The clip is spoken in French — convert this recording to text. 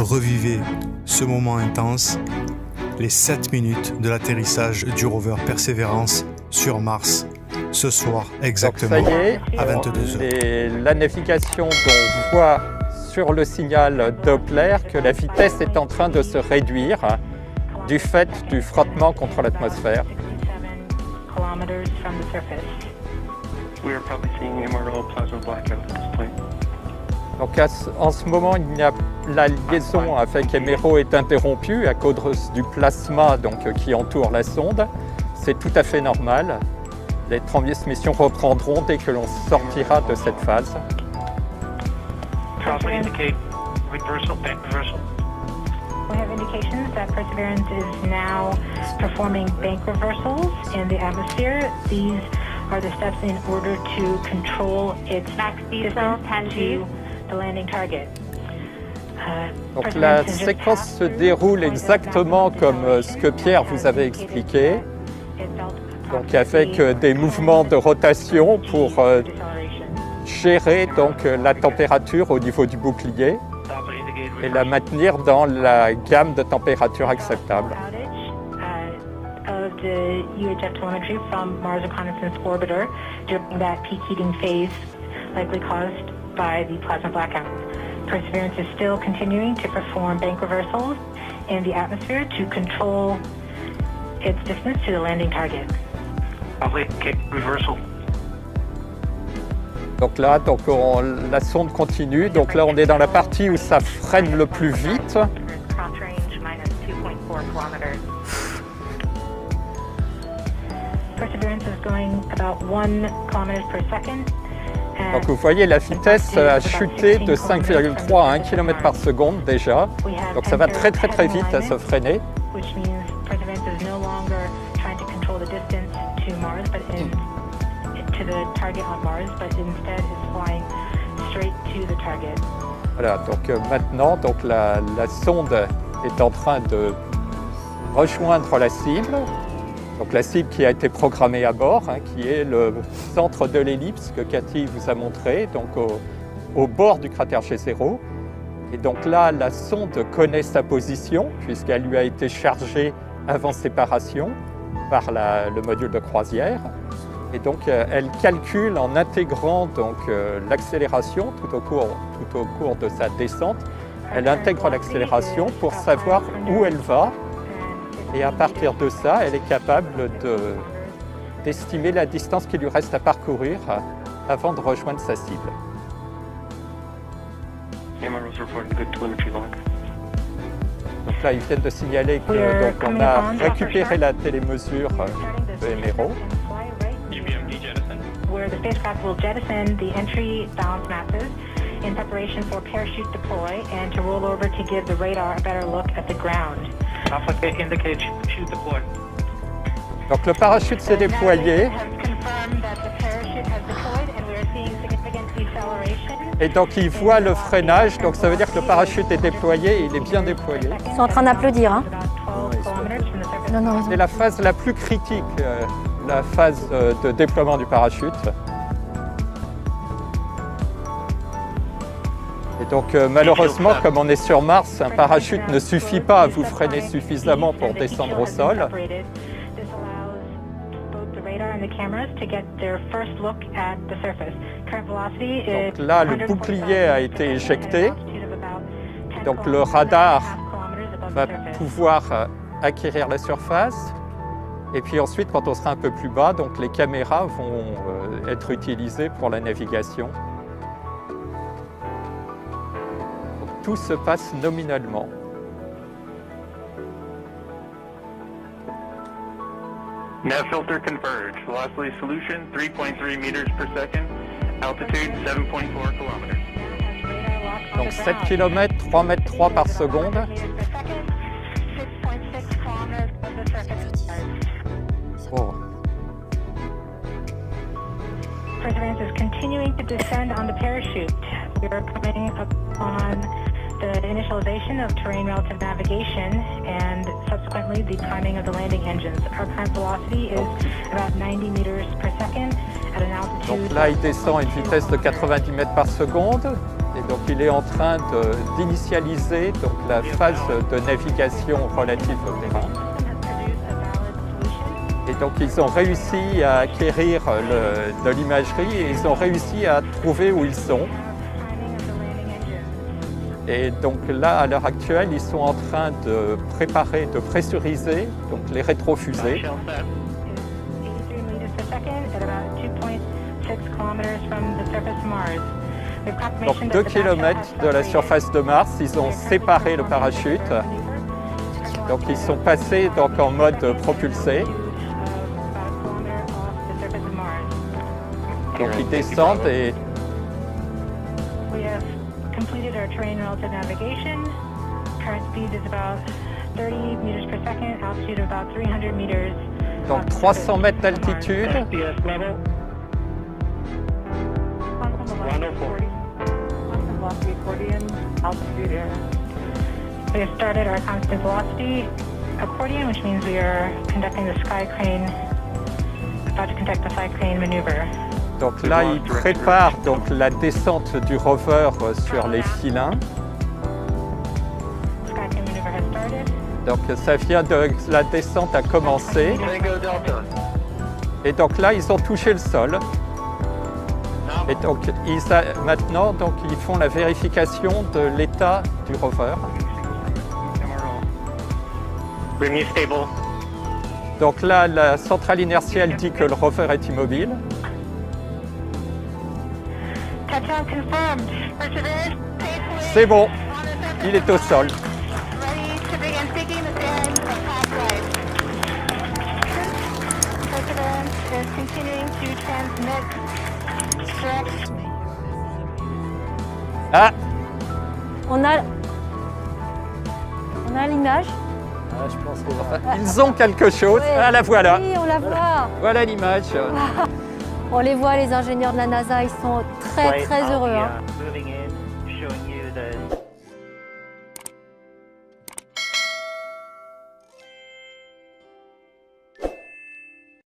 Revivez ce moment intense, les 7 minutes de l'atterrissage du rover Perseverance sur Mars, ce soir exactement Donc ça y est, à 22h. La navigation on voit sur le signal Doppler que la vitesse est en train de se réduire du fait du frottement contre l'atmosphère. Donc en ce moment, la liaison avec Emero est interrompue à cause du plasma qui entoure la sonde. C'est tout à fait normal. Les transmissions reprendront dès que l'on sortira de cette phase. We have indications that Perseverance is now performing bank reversals in the atmosphere. These are the steps in order to control its distance to the landing target. Donc la séquence se déroule exactement comme ce que Pierre vous avait expliqué, donc avec des mouvements de rotation pour gérer la température au niveau du bouclier et la maintenir dans la gamme de température acceptable. The UHF telemetry from Mars Reconnaissance Orbiter during that peak heating phase likely caused by the plasma blackout. Perseverance is still continuing to perform bank reversals in the atmosphere to control its distance to the landing target. Reversal. Donc là, la sonde continue. Donc là, on est dans la partie où ça freine le plus vite. Donc vous voyez, la vitesse a chuté de 5,3 à 1 km par seconde déjà. Donc ça va très vite à se freiner. Voilà, donc maintenant, la sonde est en train de rejoindre la cible. Donc la cible qui a été programmée à bord, qui est le centre de l'ellipse que Cathy vous a montré, donc au bord du cratère G0. Et donc là, la sonde connaît sa position puisqu'elle lui a été chargée avant séparation par le module de croisière. Et donc elle calcule en intégrant l'accélération tout au cours de sa descente. Elle intègre l'accélération pour savoir où elle va. Et à partir de ça, elle est capable d'estimer la distance qu'il lui reste à parcourir avant de rejoindre sa cible. Donc là, ils viennent de signaler qu'on a récupéré la télémesure de Emero. Where the spacecraft will jettison the entry balance masses in preparation for parachute deploy and to roll over to give the radar a better look at the ground. Donc le parachute s'est déployé. Et donc il voit le freinage, donc ça veut dire que le parachute est déployé et il est bien déployé. Ils sont en train d'applaudir. Hein. C'est la phase la plus critique, la phase de déploiement du parachute. Et donc malheureusement, comme on est sur Mars, un parachute ne suffit pas à vous freiner suffisamment pour descendre au sol. Donc là, le bouclier a été éjecté. Donc le radar va pouvoir acquérir la surface. Et puis ensuite, quand on sera un peu plus bas, donc les caméras vont être utilisées pour la navigation. Donc, tout se passe nominalement. Nav filter converge. Velocity solution 3.3 meters per second. Altitude 7.4 kilometers. Donc 7 km, 3,3 mètres par seconde. Oh. Perseverance is continuing to descend on the parachute. We are coming upon the initialization of terrain relative navigation and subsequently the timing of the landing engines. Our current velocity is about 90 meters per second at an altitude. Donc là, il descend à une vitesse de 90 mètres par seconde. Et Donc il est en train d'initialiser la phase de navigation relative au terrain. Et donc ils ont réussi à acquérir de l'imagerie et ils ont réussi à trouver où ils sont. Et donc là, à l'heure actuelle, ils sont en train de préparer, de pressuriser donc les rétrofusées. Donc 2 km de la surface de Mars, ils ont séparé le parachute. Donc ils sont passés donc, en mode propulsé. Donc ils descendent et completed our terrain relative navigation. Current speed is about 30 meters per second, altitude of about 300 meters. Donc 300 mètres d'altitude. We have started our constant velocity accordion, which means we are conducting the sky crane, about to conduct the sky crane maneuver. Donc là, ils préparent donc, la descente du rover sur les filins. Donc ça vient de la descente a commencé. Et donc là, ils ont touché le sol. Et donc maintenant, donc, ils font la vérification de l'état du rover. Donc là, la centrale inertielle dit que le rover est immobile. C'est bon, il est au sol. Ah! On a l'image. Ah, je pense que... Ils ont quelque chose. Ouais. Ah, la voilà. Oui, on la voit. Voilà l'image. On les voit, les ingénieurs de la NASA, ils sont très heureux. Hein. Moving in, showing you the